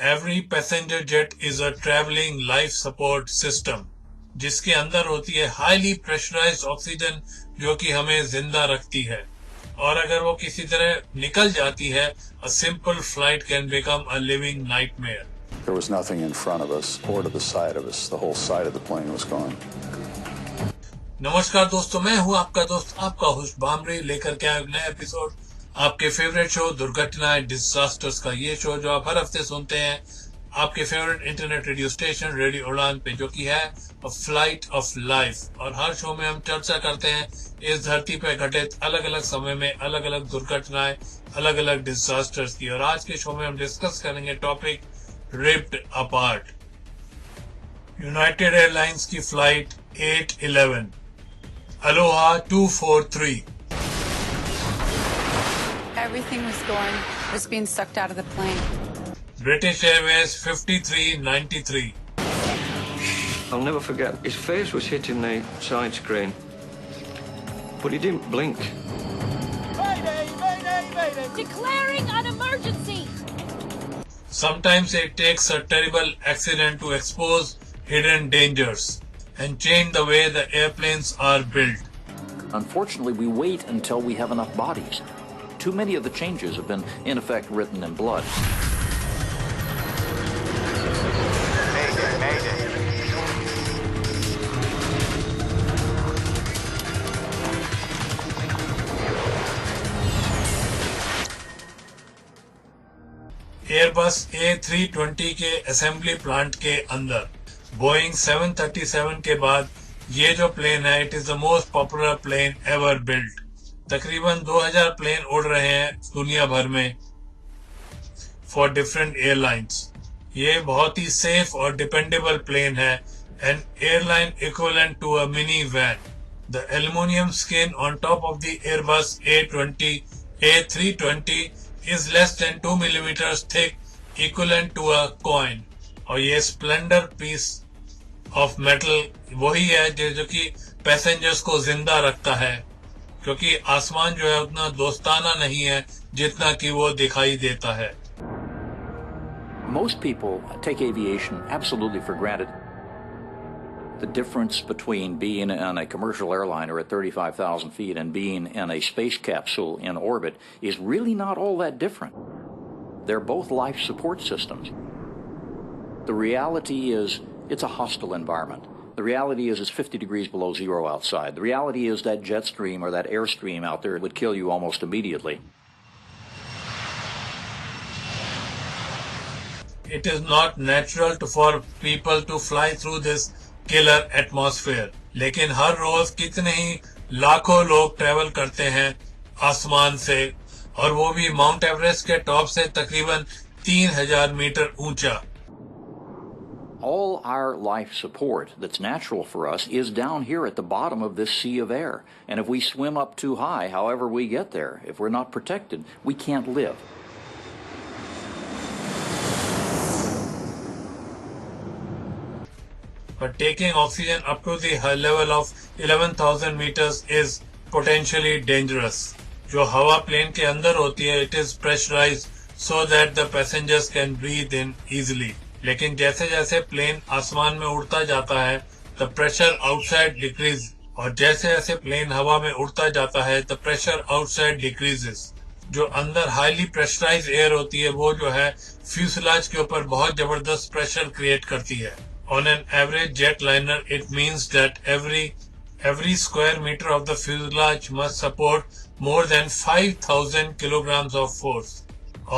Every passenger jet is a traveling life support system, जिसके अंदर होती है highly pressurized oxygen जो कि हमें जिंदा रखती है, और अगर वो किसी तरह निकल जाती है, a simple flight can become a living nightmare. There was nothing in front of us or to the side of us. The whole side of the plane was gone. नमस्कार दोस्तों, मैं हूँ आपका दोस्त, आपका होस्ट भामरी, लेकर के आया एक नया एपिसोड आपके फेवरेट शो दुर्घटनाएं डिजास्टर्स का। ये शो जो आप हर हफ्ते सुनते हैं आपके favourite internet radio station radio उड़ान पे, जो कि है अ फ्लाइट ऑफ लाइफ। और हर शो में हम चर्चा करते हैं इस धरती पे घटित अलग अलग समय में अलग अलग दुर्घटनाएं, अलग अलग डिजास्टर्स की। और आज के शो में हम डिस्कस करेंगे topic ripped apart, United Airlines की flight 811 Aloha 243। Everything was being sucked out of the plane. British Airways 5393. I'll never forget, his face was hitting the side screen, but he didn't blink. Mayday, mayday, mayday! Declaring an emergency! Sometimes it takes a terrible accident to expose hidden dangers and change the way the airplanes are built. Unfortunately, we wait until we have enough bodies. Too many of the changes have been, in effect, written in blood. Mayday, mayday! Airbus A320 के assembly plant के अंदर Boeing 737 के बाद ये जो plane है, it is the most popular plane ever built. तकरीबन 2000 plane उड़ रहे हैं दुनिया भर में फॉर डिफरेंट एयरलाइंस। ये बहुत ही सेफ और डिपेंडेबल प्लेन है, an airline equivalent to a mini van. The aluminium skin on top of the Airbus A320 is less than 2 millimeters thick, equivalent to a coin. और ये Splendor piece of metal वही है जो कि passengers को जिंदा रखता है, क्योंकि आसमान जो है उतना दोस्ताना नहीं है जितना कि वो दिखाई देता है। Most people take aviation absolutely for granted. The difference between being on a commercial airliner at 35,000 feet and being in a space capsule in orbit is really not all that different. They're both life support systems. The reality is it's a hostile environment. The reality is it's 50 degrees below zero outside. The reality is that jet stream or that airstream out there would kill you almost immediately. It is not natural for people to fly through this killer atmosphere, लेकिन हर रोज कितने ही लाखों लोग travel करते हैं आसमान से, और वो भी माउंट एवरेस्ट के टॉप से तकरीबन 3000 मीटर ऊंचा। All our life support that's natural for us is down here at the bottom of this sea of air. And if we swim up too high, however we get there, if we're not protected, we can't live. But taking oxygen up to the high level of 11,000 meters is potentially dangerous. जो हवा plane के अंदर होती है, it is pressurized so that the passengers can breathe in easily. लेकिन जैसे जैसे plane आसमान में उड़ता जाता है, the pressure outside decreases, और जैसे जैसे प्लेन हवा में उड़ता जाता है, the pressure outside decreases. जो अंदर हाईली प्रेशराइज्ड एयर होती है, वो जो है फ्यूसलाज के ऊपर बहुत जबरदस्त प्रेशर क्रिएट करती है। On an average jetliner, it means that every square meter of the fuselage must support more than 5,000 kilograms of force.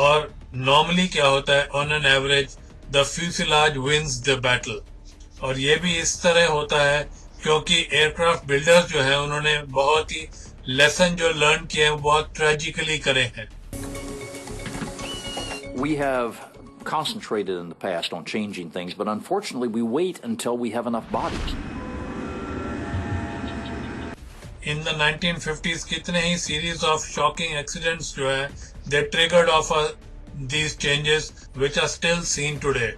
और normally क्या होता है, on an average, the fuselage wins the battle. और ये भी इस तरह होता है क्योंकि aircraft builders जो है, उन्होंने बहुत ही lesson जो learn किए हैं, बहुत tragically करे हैं। We have concentrated in the past on changing things, but unfortunately we wait until we have enough bodies. In the 1950s कितने ही series of shocking accidents जो है, they triggered off these changes which are still seen today.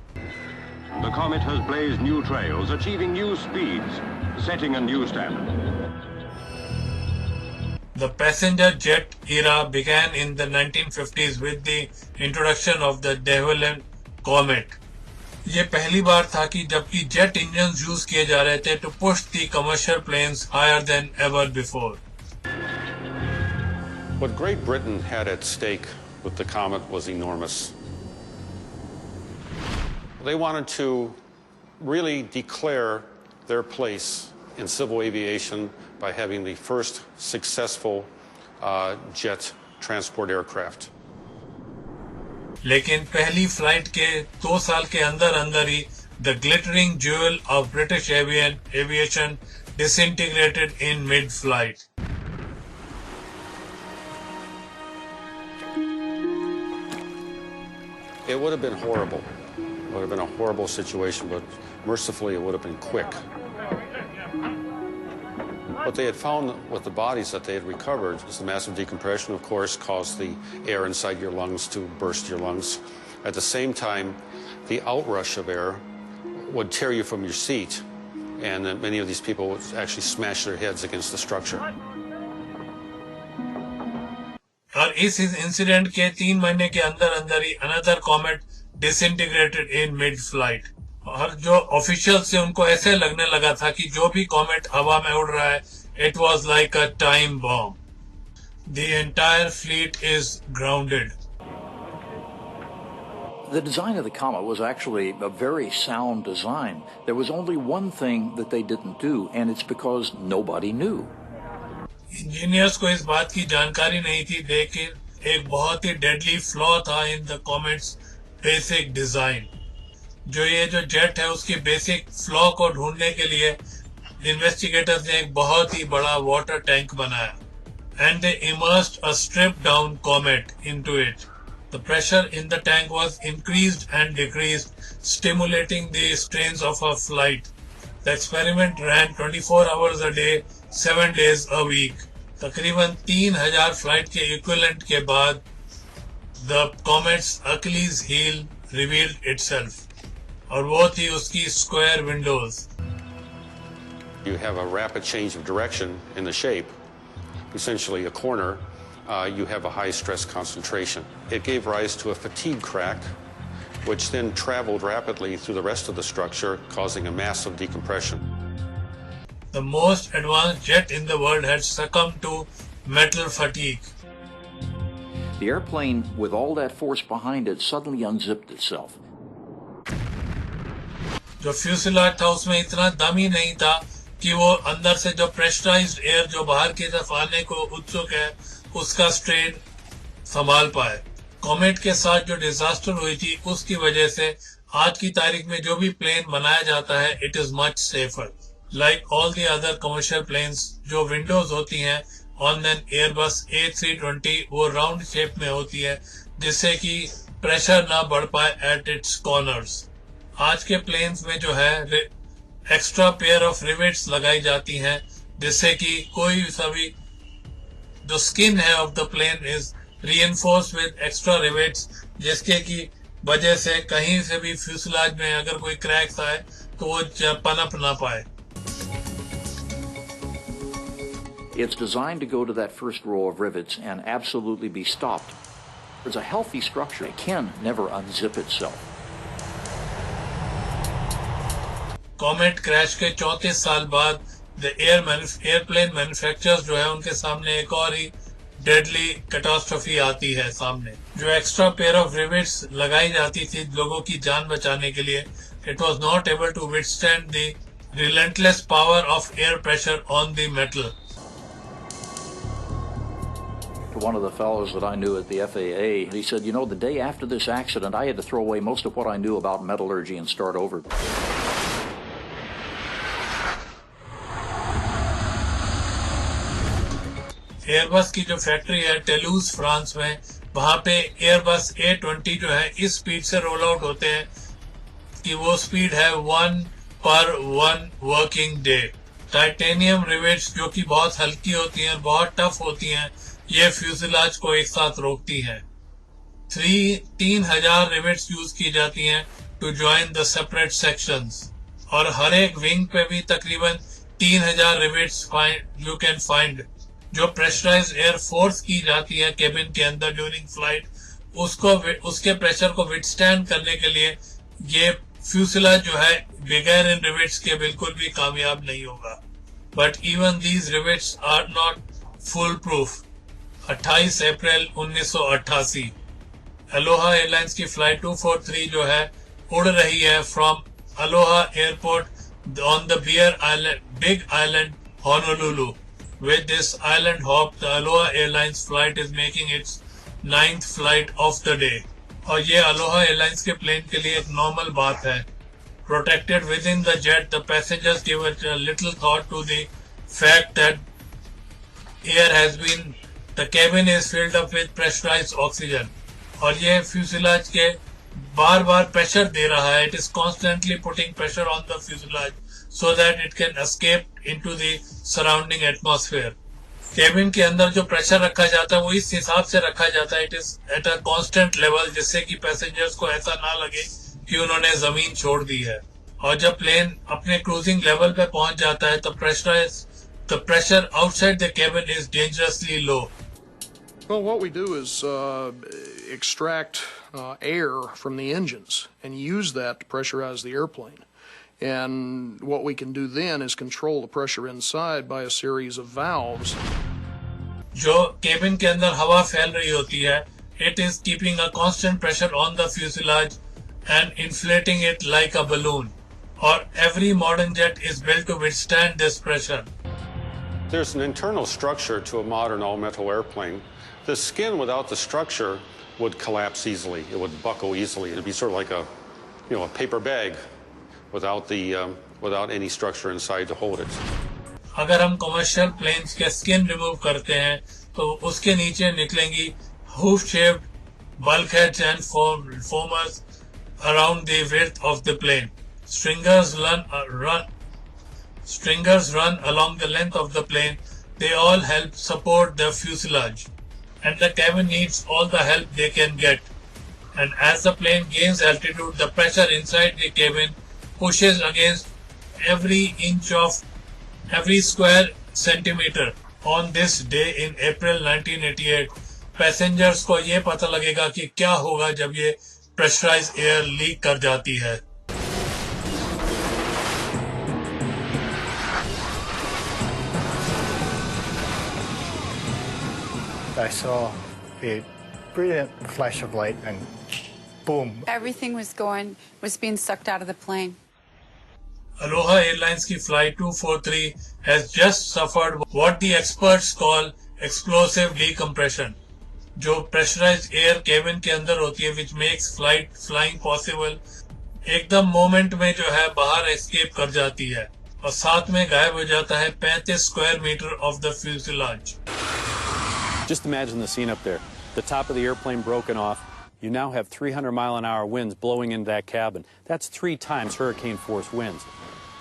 The comet has blazed new trails, achieving new speeds, setting a new standard. The passenger jet era began in the 1950s with the introduction of the de Havilland comet. ये पहली बार था कि जबकि jet engine use किए जा रहे थे to push the commercial planes higher than ever before. What Great Britain had at stake with the comet was enormous. They wanted to really declare their place in civil aviation by having the first successful jet transport aircraft. लेकिन पहली flight के 2 साल के अंदर ही the glittering jewel of British aviation disintegrated in mid-flight. It would have been horrible. It would have been a horrible situation, but mercifully it would have been quick. What they had found with the bodies that they had recovered is the massive decompression, of course, caused the air inside your lungs to burst your lungs. At the same time, the outrush of air would tear you from your seat, and many of these people would actually smash their heads against the structure. और इस incident के 3 महीने के अंदर ही another comet disintegrated in mid flight. और जो officials थे उनको ऐसे लगने लगा था कि जो भी कॉमेट हवा में उड़ रहा है it was like a time bomb. The entire fleet is grounded. The design of the comet was actually a very sound design. There was only one thing that they didn't do, and it's because nobody knew. Engineers को इस बात की जानकारी नहीं थी, लेकिन एक बहुत ही डेडली फ्लॉ था in the comets basic design. जो जेट है उसकी बेसिक फ्लॉ को ढूंढने के लिए इन्वेस्टिगेटर्स ने एक बहुत ही बड़ा वाटर टैंक बनाया, and they immersed a strip down comet into it. The pressure in the tank was increased and decreased, stimulating the strains of a flight. The experiment ran 24 hours a day, 7 days a week. तकरीबन 3000 flight के equivalent के बाद the comet's Achilles heel revealed itself, और वो थी उसकी square windows. You have a rapid change of direction in the shape, essentially a corner. You have a high stress concentration. It gave rise to a fatigue crack, which then traveled rapidly through the rest of the structure, causing a massive decompression. The most advanced jet in the world had succumbed to metal fatigue. The airplane, with all that force behind it, suddenly unzipped itself. जो फ्यूसिलाज था उसमें इतना दम ही नहीं था कि वो अंदर से जो प्रेशराइज्ड एयर जो बाहर की तरफ आने को उत्सुक है उसका स्ट्रेन संभाल पाए। कॉमेट के साथ जो डिजास्टर हुई थी उसकी वजह से आज की तारीख में जो भी प्लेन बनाया जाता है it is much safer. Like all the other commercial planes, जो विंडोज होती हैं ऑन एन एयरबस A320 वो राउंड शेप में होती है जिससे कि प्रेशर ना बढ़ पाए एट इट्स कॉर्नर्स। आज के प्लेन्स में जो है एक्स्ट्रा पेयर ऑफ रिवेट्स लगाई जाती हैं जिससे कि कोई सभी जो स्किन है of the plane is reinforce with extra rivets, जिसके की वजह से कहीं से भी फ्यूसलाज में अगर कोई क्रैक्स आए तो वो पनप ना पाए। It's designed to go to that first row of rivets and absolutely be stopped. It's a healthy structure. It can never unzip itself. Comet crash के 34 साल बाद एयरप्लेन मैन्युफैक्चरर्स जो है उनके सामने एक और ही डेडली कैटास्ट्रोफी आती है सामने। जो एक्स्ट्रा पेयर ऑफ रिवेट्स लगाई जाती थी लोगों की जान बचाने के लिए, it was not able to withstand the relentless power of air pressure on the metal. One of the fellows that I knew at the FAA, he said, you know, the day after this accident, I had to throw away most of what I knew about metallurgy and start over. Airbus की जो factory है टेलूज France में, वहां पे Airbus A20 जो है इस speed से रोल आउट होते हैं कि वो स्पीड है 1 पर 1 वर्किंग डे। टाइटेनियम रिवेट्स जो कि बहुत हल्की होती हैं, बहुत टफ होती हैं, ये फ्यूजलाज को एक साथ रोकती हैं। 3000 रिवेट्स यूज की जाती हैं to join the separate sections, और हर एक विंग पे भी तकरीबन 3000 रिवेट्स यू कैन फाइंड। जो प्रेशराइज्ड एयर फोर्स की जाती है केबिन के अंदर ड्यूरिंग फ्लाइट, उसके प्रेशर को विथस्टैंड करने के लिए ये फ्यूसलाज जो है बगैर इन रिवेट्स के बिल्कुल भी कामयाब नहीं होगा. But even these rivets are not foolproof. 28 अप्रैल 1988 अलोहा एयरलाइंस की फ्लाइट 243 जो है उड़ रही है from Aloha airport on the big island Honolulu. With this island hop, the Aloha Airlines flight is making its 9th flight of the day. और ये Aloha Airlines के प्लेन के लिए एक नॉर्मल बात है. Protected within the jet, the passengers give a little thought to the fact that the cabin is filled up with pressurized oxygen. और ये fuselage के बार बार प्रेशर दे रहा है. It is constantly putting pressure on the fuselage so that it can escape into the surrounding atmosphere. Cabin के अंदर जो pressure रखा जाता है वो इस हिसाब से रखा जाता है. It is at a constant level जिससे कि पैसेंजर्स को ऐसा ना लगे कि उन्होंने जमीन छोड़ दी है. और जब प्लेन अपने क्रूजिंग लेवल पे पहुंच जाता है तो pressure outside the cabin is dangerously low. Well, what we do is extract air from the engines and use that to pressurize the airplane. And what we can do then is control the pressure inside by a series of valves. जो cabin के अंदर हवा फैल रही होती है, it is keeping a constant pressure on the fuselage and inflating it like a balloon. Or every modern jet is built to withstand this pressure. There's an internal structure to a modern all-metal airplane. The skin without the structure would collapse easily. It would buckle easily. It'd be sort of like a paper bag. Without any structure inside to hold it. अगर हम commercial planes के skin remove करते हैं तो उसके नीचे निकलेंगी hoof shaped bulkheads and foamers around the width of the plane. Stringers run along the length of the plane. They all help support the fuselage, and the cabin needs all the help they can get. And as the plane gains altitude, the pressure inside the cabin pushes against every square centimeter. On this day in April 1988, passengers को ये पता लगेगा कि क्या होगा जब ये pressurized air leak कर जाती है. I saw a brilliant flash of light and boom. Everything was being sucked out of the plane. Aloha Airlines की flight 243 has just suffered what the experts call explosive decompression. जो pressurized air cabin के अंदर होती है, which makes flying possible, एकदम moment में जो है बाहर escape कर जाती है और साथ में गायब हो जाता है 35 square meter of the fuselage. Just imagine the scene up there. The top of the airplane broken off. You now have 300-mile-an-hour winds blowing into that cabin. That's 3 times hurricane-force winds.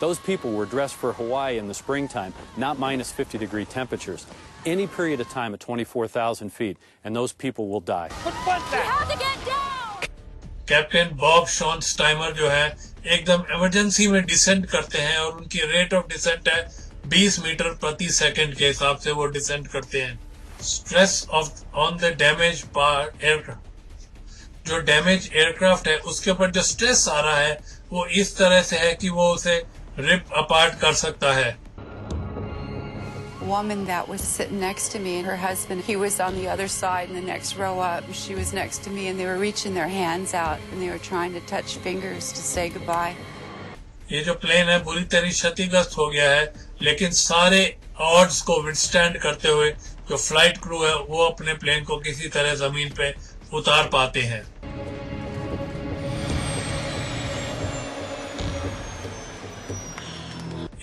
Those people were dressed for Hawaii in the springtime, not minus 50-degree temperatures. Any period of time at 24,000 feet, and those people will die. What was that? We have to get down! Captain Bob Schornstheimer जो है एकदम emergency में decent करते हैं और उनकी rate of decent है 20 metre प्रति सेकंड के हिसाब से वो डिसेंट करते हैं. Stress on the damage part aircraft, जो डैमेज एयरक्राफ्ट है उसके ऊपर जो स्ट्रेस आ रहा है वो इस तरह से है कि वो उसे रिप अपार्ट कर सकता है. Woman that was sitting next to me and her husband, he was on the other side in the next row up. She was next to me and they were reaching their hands out and they were trying to touch fingers to say goodbye. ये जो plane है बुरी तरह क्षतिग्रस्त हो गया है, लेकिन सारे ऑड्स को विथस्टैंड करते हुए जो फ्लाइट क्रू है वो अपने प्लेन को किसी तरह जमीन पे उतार पाते हैं.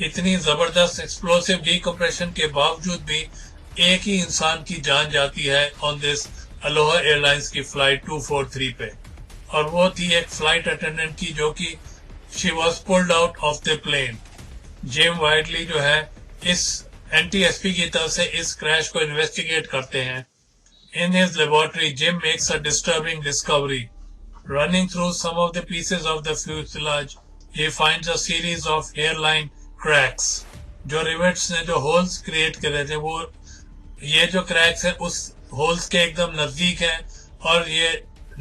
इतनी जबरदस्त एक्सप्लोसिव डीकम्प्रेशन के बावजूद भी एक ही इंसान की जान जाती है ऑन दिस अलोहा एयरलाइंस की फ्लाइट 243 पे, और वो थी एक फ्लाइट अटेंडेंट की जो कि she was pulled out of the plane. Jim वाइडली जो है इस NTSB की तरफ से इस क्रैश को इन्वेस्टिगेट करते हैं. In his laboratory, Jim makes a disturbing discovery. Running through some of the pieces of the fuselage, he finds a series of hairline cracks. जो rivets ने जो holes create करे थे वो ये जो cracks है उस holes के एकदम नजदीक हैं और ये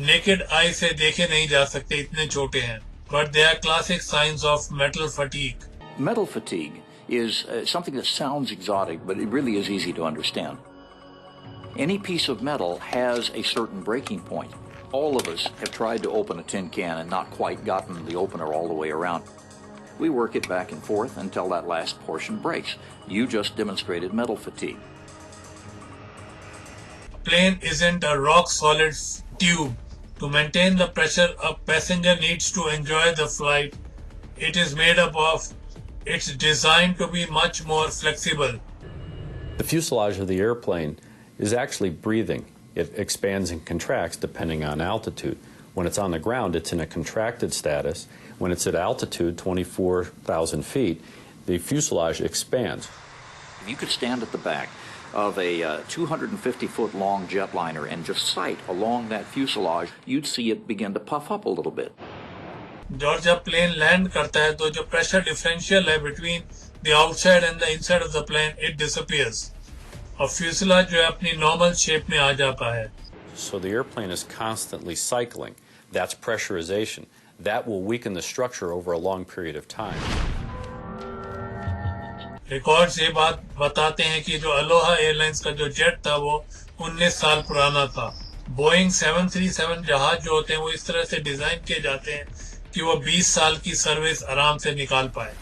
नेकेड आई से देखे नहीं जा सकते, इतने छोटे हैं. But they are classic signs of metal fatigue. Metal fatigue is something that sounds exotic, but it really is easy to understand. Any piece of metal has a certain breaking point. All of us have tried to open a tin can and not quite gotten the opener all the way around. We work it back and forth until that last portion breaks. You just demonstrated metal fatigue. A plane isn't a rock-solid tube. To maintain the pressure, a passenger needs to enjoy the flight. It is made up of. It's designed to be much more flexible. The fuselage of the airplane is actually breathing. It expands and contracts depending on altitude. When it's on the ground, it's in a contracted status. When it's at altitude, 24,000 feet, the fuselage expands. If you could stand at the back of a 250-foot long jetliner and just sight along that fuselage, you'd see it begin to puff up a little bit. और जब plane land करता है तो जो pressure differential है between the outside and the inside of the plane, it disappears. और fuselage जो है अपनी नॉर्मल शेप में आ जाता है. So the airplane is constantly cycling. That's pressurization. That will weaken the structure over a long period of time. Records ये बात बताते हैं कि जो अलोहा एयरलाइंस का जो जेट था वो 19 साल पुराना था. बोइंग 737 जहाज जो होते हैं वो इस तरह से डिजाइन किए जाते हैं कि वो 20 साल की सर्विस आराम से निकाल पाए,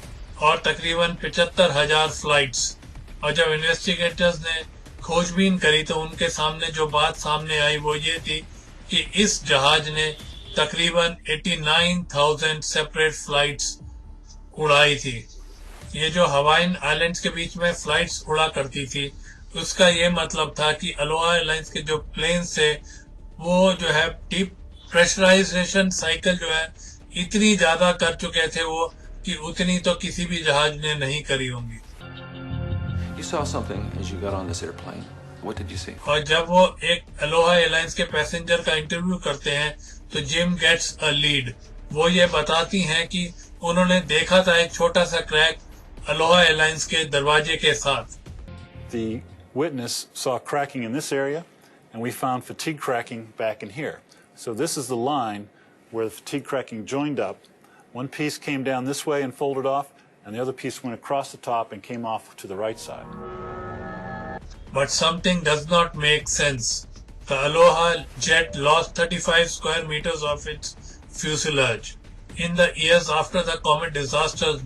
और तकरीबन 75,000 फ्लाइट्स. और जब इन्वेस्टिगेटर्स ने खोजबीन करी तो उनके सामने जो बात सामने आई वो ये थी कि इस जहाज ने तकरीबन 89,000 सेपरेट फ्लाइट्स उड़ाई थी. ये जो हवाइन आइलैंड्स के बीच में फ्लाइट्स उड़ा करती थी, उसका ये मतलब था कि अलोहा एयरलाइंस के जो प्लेन्स थे वो जो है डीप प्रेशराइजेशन साइकिल जो है इतनी ज्यादा कर चुके थे वो कि उतनी तो किसी भी जहाज ने नहीं करी होंगी. You saw something as you got on this airplane. What did you see? और जब वो एक अलोहा एयरलाइंस के पैसेंजर का इंटरव्यू करते हैं तो जिम गेट्स अ लीड. वो ये बताती हैं कि उन्होंने देखा था एक छोटा सा क्रैक अलोहा एयरलाइंस के दरवाजे के साथ. The witness saw cracking in this area, and we found fatigue cracking back in here. So this is the line where the fatigue cracking joined up. One piece came down this way and folded off, and the other piece went across the top and came off to the right side. But something does not make sense. The Aloha jet lost 35 square meters of its fuselage. In the years after the comet disasters,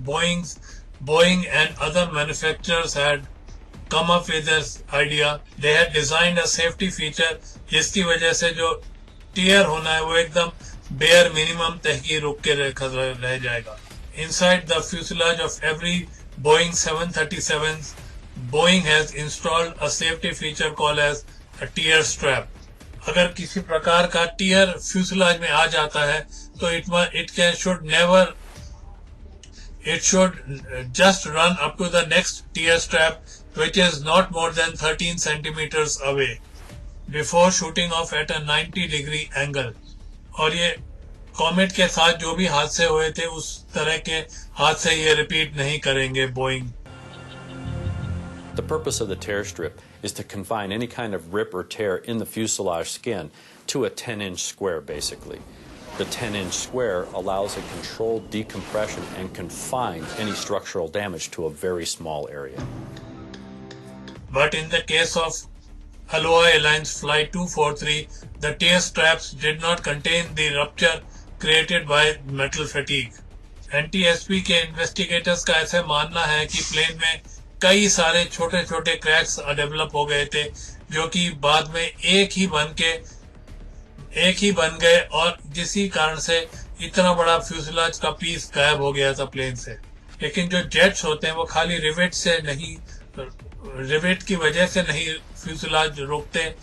Boeing and other manufacturers had come up with this idea. They had designed a safety feature जिसकी वजह से जो tier होना है वो एकदम bare minimum तक ही रुक के रह जाएगा. Inside the fuselage of every Boeing 737, Boeing has installed a safety feature called as a tear strap. अगर किसी प्रकार का टीयर फ्यूसलाज में आ जाता है तो it should just run up to the next tear strap, which is not more than 13 centimeters away, before shooting off at a 90-degree angle. और ये कॉमेट के साथ जो भी हादसे हुए थे उस तरह के हादसे ये रिपीट नहीं करेंगे Boeing. The purpose of the tear strip is to confine any kind of rip or tear in the fuselage skin to a 10-inch square, basically. The 10-inch square allows a controlled decompression and confines any structural damage to a very small area. But in the case of Aloha Airlines Flight 243, the tear straps did not contain the rupture created by metal fatigue. NTSB के investigators का ऐसे मानना है कि plane में कई सारे छोटे छोटे क्रैक्स डेवलप हो गए थे जो कि बाद में एक ही बन गए और जिसी कारण से इतना बड़ा फ्यूसलाज का पीस गायब हो गया था प्लेन से. लेकिन जो जेट्स होते हैं वो खाली रिवेट की वजह से नहीं फ्यूसलाज रोकते.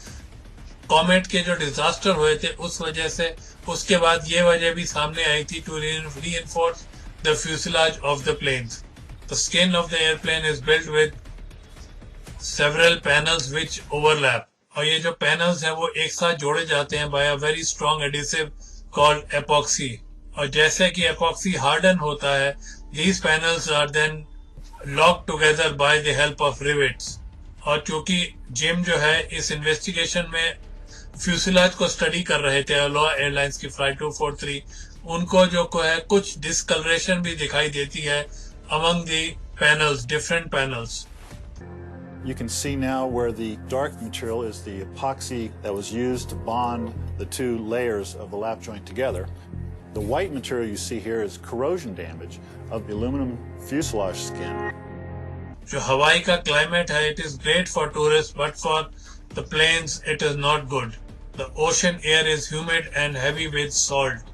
कॉमेट के जो डिजास्टर हुए थे उस वजह से उसके बाद ये वजह भी सामने आई थी to reinforce the fuselage of the planes. The skin of the airplane is built with several panels which overlap. और ये जो panels हैं वो एक साथ जोड़े जाते हैं by a very strong adhesive called epoxy. और जैसे कि epoxy harden होता है, these panels are then locked together by the help of rivets. और चूंकि जिम जो है इस इन्वेस्टिगेशन में फ्यूसिलाज को स्टडी कर रहे थे अलोहा एयरलाइंस की फ्लाइट 243, उनको जो है कुछ डिस्कलरेशन भी दिखाई देती है among the panels, different panels. You can see now where the dark material is the epoxy that was used to bond the two layers of the lap joint together. The white material you see here is corrosion damage of the aluminum fuselage skin. जो हवाई का climate है, it is great for tourists, but for the planes it is not good. The ocean air is humid and heavy with salt.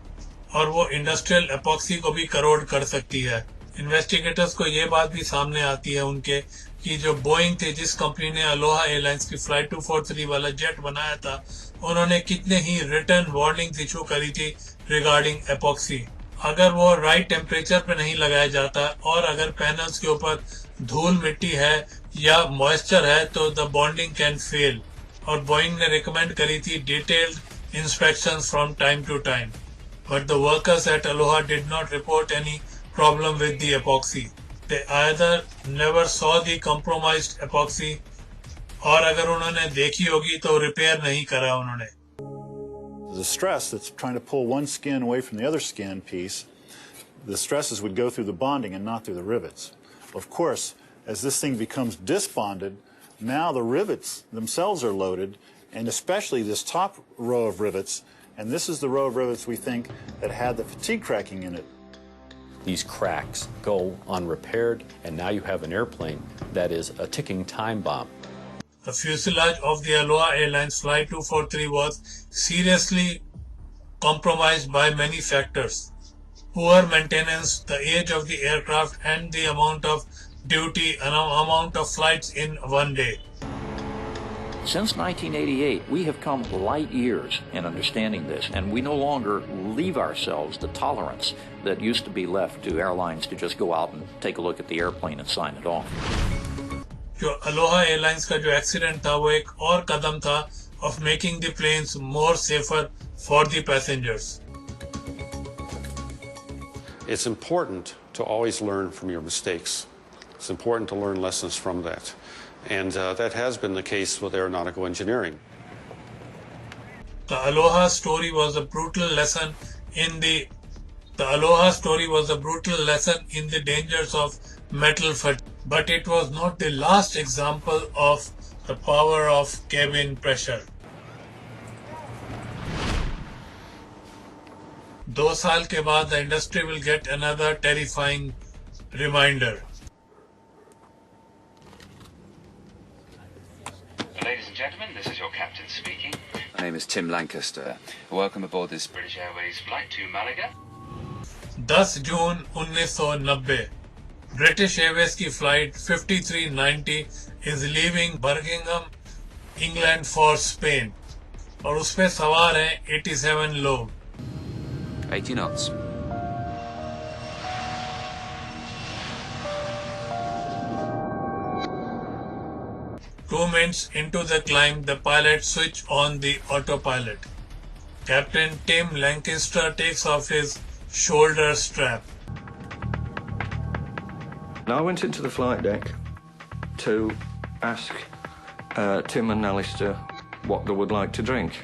और वो industrial epoxy को भी करोड़ कर सकती है. इन्वेस्टिगेटर्स को ये बात भी सामने आती है उनके कि जो बोइंग थी, जिस कंपनी ने अलोहा एयरलाइंस की फ्लाइट 243 वाला जेट बनाया था, उन्होंने कितने ही रिटर्न वार्निंग्स इशू करी थी रिगार्डिंग एपॉक्सी. अगर वो राइट टेम्परेचर पे नहीं लगाया जाता और अगर पैनल्स के ऊपर धूल मिट्टी है या मॉइस्चर है तो द बॉन्डिंग कैन फेल. और बोइंग ने रिकमेंड करी थी detailed inspections from time to time. But the workers at Aloha did not report any problem with the epoxy. They either never saw the compromised epoxy और अगर उन्होंने देखी होगी तो रिपेयर नहीं करा उन्होंने. The stress that's trying to pull one skin away from the other skin piece, the stresses would go through the bonding and not through the rivets. Of course, as this thing becomes disbonded, now the rivets themselves are loaded, and especially this top row of rivets. And this is the row of rivets we think that had the fatigue cracking in it. These cracks go unrepaired, and now you have an airplane that is a ticking time bomb. The fuselage of the Aloha Airlines Flight 243 was seriously compromised by many factors. Poor maintenance, the age of the aircraft, and the amount of duty and amount of flights in one day. Since 1988, we have come light years in understanding this, and we no longer leave ourselves the tolerance that used to be left to airlines to just go out and take a look at the airplane and sign it off. जो Aloha airlines का जो accident था वो एक और कदम था of making the planes more safer for the passengers. It's important to always learn from your mistakes. It's important to learn lessons from that. And that has been the case with aeronautical engineering. The Aloha story was a brutal lesson in the dangers of metal fatigue, but it was not the last example of the power of cabin pressure. 2 साल के बाद the industry will get another terrifying reminder. Ladies and gentlemen, this is your captain speaking. My name is Tim Lancaster. Welcome aboard this British Airways flight to Malaga. 10 June 1990 British Airways की flight 5390 is leaving Birmingham, England for Spain और उसपे सवार हैं 87 लोग. 80 knots. Two minutes into the climb, the pilot switched on the autopilot. Captain Tim Lancaster takes off his shoulder strap. Now I went into the flight deck to ask Tim and Alistair what they would like to drink.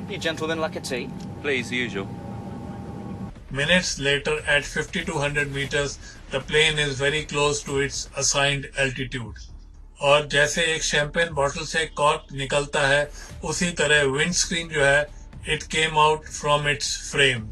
You gentlemen like a tea? Please, the usual. Minutes later, at 5200 meters, the plane is very close to its assigned altitude. और जैसे एक champagne bottle से cork निकलता है, उसी तरह wind screen जो है, it came out from its frame.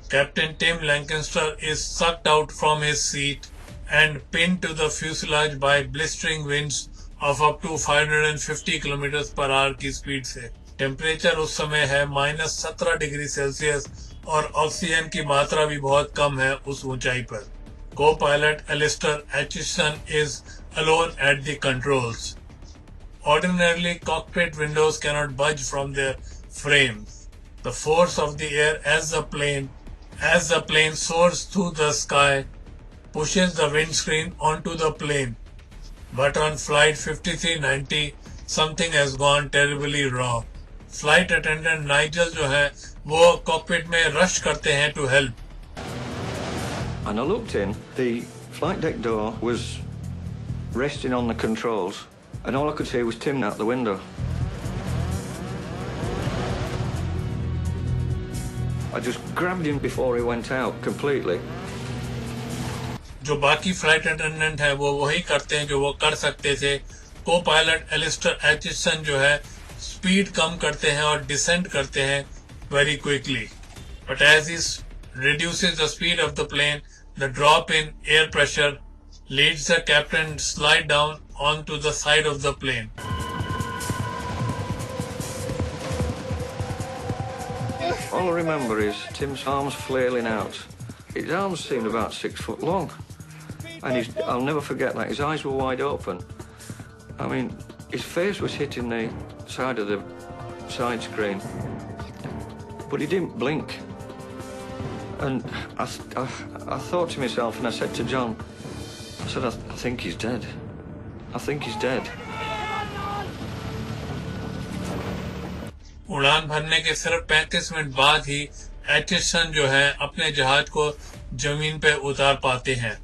Captain Tim Lancaster is sucked out from his seat and pinned to the fuselage by blistering winds of up to 550 km/h की speed से. Temperature उस समय है -17 degree Celsius और oxygen की मात्रा भी बहुत कम है उस ऊंचाई पर. Co-pilot Alistair Atchison is alone at the controls. Ordinarily, cockpit windows cannot budge from their frames. The force of the air as the plane soars through the sky pushes the windscreen onto the plane. But on flight 5390, something has gone terribly wrong. Flight attendant Nigel जो है वो cockpit में rush करते हैं to help. And I looked in. The flight deck door was resting on the controls, and all I could see was Tim out the window. I just grabbed him before he went out completely. जो बाकी flight attendant है वो वही करते हैं जो वो कर सकते थे. को पायलट एलिस्टर एचिसन जो है स्पीड कम करते हैं और डिसेंड करते हैं very quickly. But as he reduces the speed of the plane, the drop in air pressure leads the captain to slide down onto the side of the plane. All I remember is Tim's arms flailing out. His arms seemed about 6 foot long. And I'll never forget that. His eyes were wide open. I mean, his face was hitting the side of the side screen. But he didn't blink. And I thought to myself, and I said to John, I said, I think he's dead. I think he's dead. उड़ान भरने के सिर्फ 35 minute बाद ही Aitchison जो है अपने जहाज को जमीन पे उतार पाते हैं.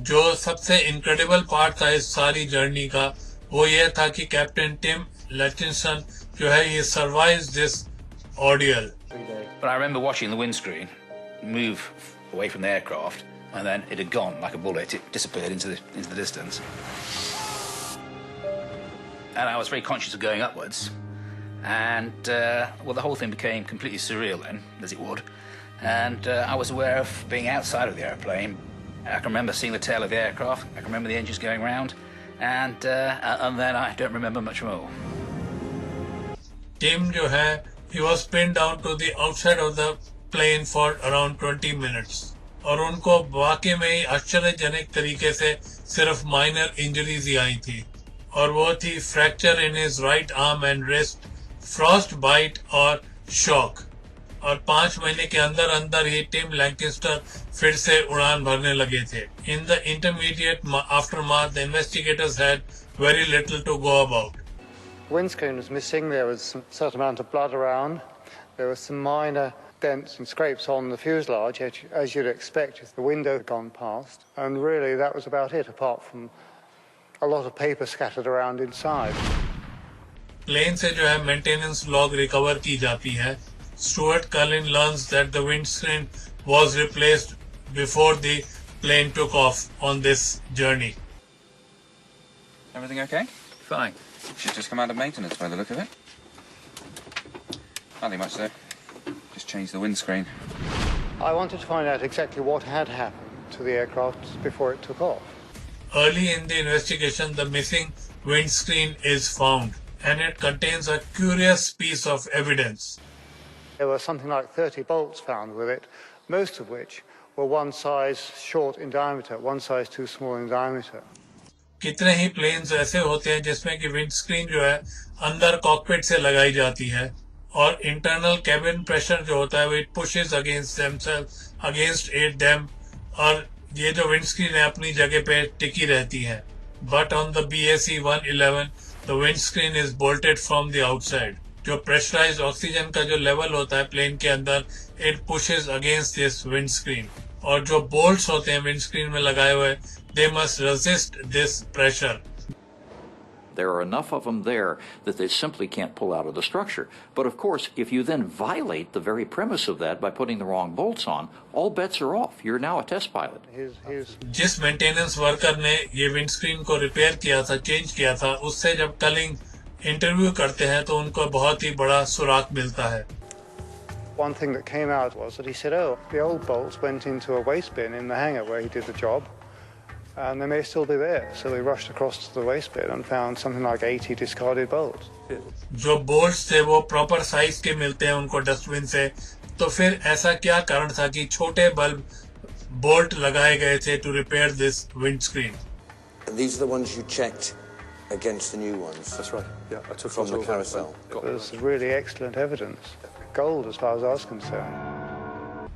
जो सबसे इनक्रेडिबल पार्ट था इस सारी जर्नी का वो ये था कि कैप्टन टिम लचिंसन जो है he survives this ordeal. But I remember watching the windscreen move away from the aircraft, and then it had gone like a bullet. It disappeared into the distance. And I was very conscious of going upwards. And, well, the whole thing became completely surreal then, as it would. And I was aware of being outside of the airplane. I can remember seeing the tail of the aircraft. I can remember the engines going round. And then I don't remember much more. Tim जो है, he was pinned down to the outside of the plane for around 20 minutes. और उनको वाकई में ही आश्चर्यजनक तरीके से सिर्फ माइनर इंजरीज ही आई थी. और वो थी fracture in his right arm and wrist, frostbite और शॉक. और 5 महीने के अंदर अंदर ही टिम लैंकेस्टर फिर से उड़ान भरने लगे थे. In the intermediate aftermath, the investigators had very little to go about. Windscreen was missing. There was a certain amount of blood around. There were some minor dents and scrapes on the fuselage, as you'd expect if the window had gone past. And really, that was about it, apart from a lot of paper scattered around inside. Plane से जो है maintenance log recover की जाती है. Stuart Cullen learns that the windscreen was replaced before the plane took off on this journey. Everything okay? Fine. She's just come out of maintenance by the look of it. Nothing much there. Just changed the windscreen. I wanted to find out exactly what had happened to the aircraft before it took off. Early in the investigation, the missing windscreen is found, and it contains a curious piece of evidence. There were something like 30 bolts found with it, most of which were one size short in diameter, one size too small in diameter. कितने ही planes ऐसे होते हैं जिसमें कि windscreen जो है अंदर cockpit से लगाई जाती है और इंटरनल कैबिन प्रेशर जो होता है वो it pushes against themself against them और ये जो विंडस्क्रीन है अपनी जगह पे टिकी रहती है. But on the BAC 111 the windscreen is bolted from the outside. जो प्रेशराइज्ड ऑक्सीजन का जो लेवल होता है प्लेन के अंदर it pushes against this windscreen और जो बोल्ट्स होते हैं विंडस्क्रीन में लगाए हुए they must resist this pressure. There are enough of them there that they simply can't pull out of the structure. But of course, if you then violate the very premise of that by putting the wrong bolts on, all bets are off. You're now a test pilot. जिस maintenance worker ने ये windscreen को repair किया था, change किया था, उससे जब कलिंग इंटरव्यू करते हैं तो उनको बहुत ही बड़ा सुराग मिलता है. One thing that came out was that he said, oh, the old bolts went into a waste bin in the hangar where he did the job. And they may still be there. So we rushed across to the waste bin and found something like 80 discarded bolts. जो bolts थे वो proper size के मिलते हैं उनको dustbin से, तो फिर ऐसा क्या कारण था कि छोटे बल्ब बोल्ट लगाए गए थे to repair this windscreen? And these are the ones you checked against the new ones. That's right. Yeah, I took from the carousel. There's really excellent evidence. Gold, as far as I was concerned.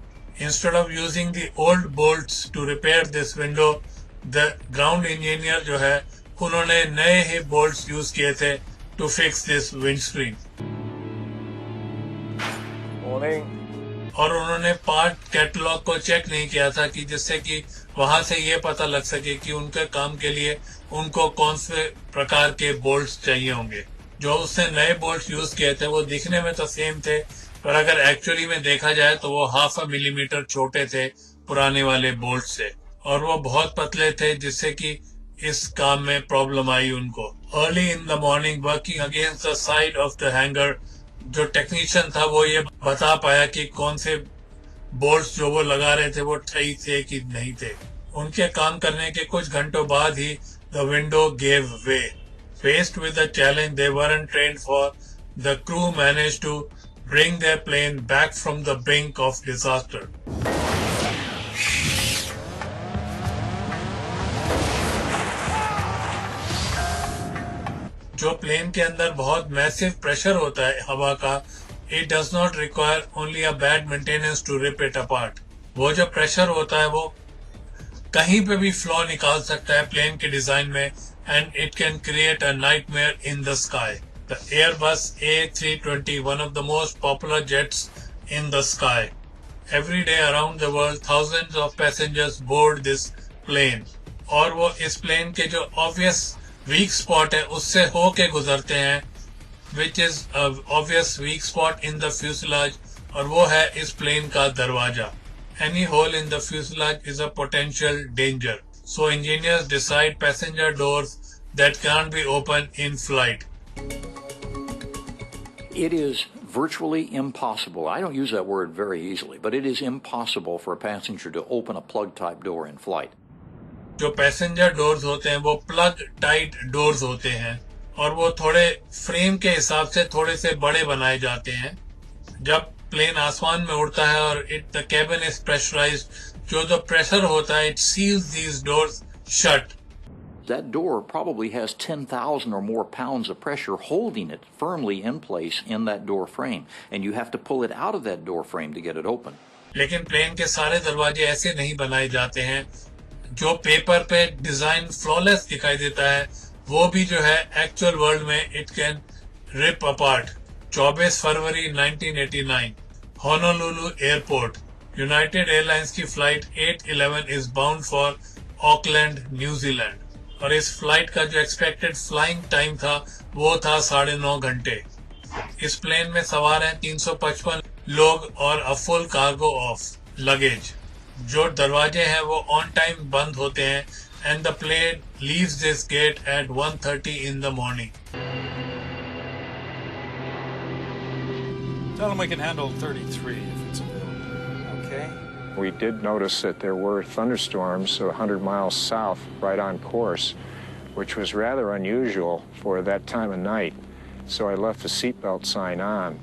Instead of using the old bolts to repair this window, the ground engineer जो है उन्होंने नए ही bolts use किए थे to fix this windscreen. और उन्होंने part catalogue को check नहीं किया था कि जिससे कि वहां से ये पता लग सके कि उनके काम के लिए उनको कौन से प्रकार के बोल्ट्स चाहिए होंगे। जो उसने नए बोल्ट्स यूज किए थे वो दिखने में तो सेम थे, पर अगर एक्चुअली में देखा जाए तो वो 0.5 मिलीमीटर छोटे थे पुराने वाले बोल्ट से, और वो बहुत पतले थे जिससे कि इस काम में प्रॉब्लम आई उनको। Early in the morning working against the side of the hanger, जो टेक्नीशियन था वो ये बता पाया कि कौन से बोल्ट्स जो वो लगा रहे थे वो सही थे कि नहीं थे। उनके काम करने के कुछ घंटों बाद ही the window gave way. Faced with the challenge they weren't trained for, the crew managed to bring their plane back from the brink of disaster. जो प्लेन के अंदर बहुत मैसिव प्रेशर होता है हवा का, it does not require only a bad maintenance to rip it apart. वो जो प्रेशर होता है वो कहीं पे भी फ्लॉ निकाल सकता है प्लेन के डिजाइन में, and it can create a nightmare in the sky. The Airbus A320, one of the most popular jets in the sky. Every day around the world, thousands of passengers board this plane. और वो इस plane के जो obvious weak spot है उससे होके गुजरते हैं, which is a obvious weak spot in the fuselage, और वो है इस प्लेन का दरवाजा. Any hole in the fuselage is a potential danger. So engineers decide passenger doors that can't be opened in flight. It is virtually impossible. I don't use that word very easily, but it is impossible for a passenger to open a plug-type door in flight. जो passenger doors होते हैं वो plug-type doors होते हैं, और वो थोड़े frame के हिसाब से थोड़े से बड़े बनाए जाते हैं। जब प्लेन आसमान में उड़ता है और the cabin is pressurized, जो प्रेशर होता है it seals these doors shut. That door probably has 10,000 or more pounds of pressure holding it firmly in place in that door frame, and you have to pull it out of that door frame to get it open. लेकिन plane के सारे दरवाजे ऐसे नहीं बनाए जाते हैं। जो पेपर पे डिजाइन फ्लॉलेस दिखाई देता है वो भी जो है एक्चुअल वर्ल्ड में इट कैन रिप अपार्ट। 24 फरवरी 1989 होनोलुलु एयरपोर्ट, यूनाइटेड एयरलाइंस की flight 811 is bound for Auckland, New Zealand, और इस फ्लाइट का जो एक्सपेक्टेड फ्लाइंग टाइम था वो था 9.5 घंटे। इस प्लेन में सवार हैं 355 लोग और a full cargo of luggage. जो दरवाजे हैं वो ऑन टाइम बंद होते हैं and the plane leaves this gate at 1:30 in the morning. Tell them we can handle 33 if it's available. Okay. We did notice that there were thunderstorms 100 miles south, right on course, which was rather unusual for that time of night, so I left the seatbelt sign on.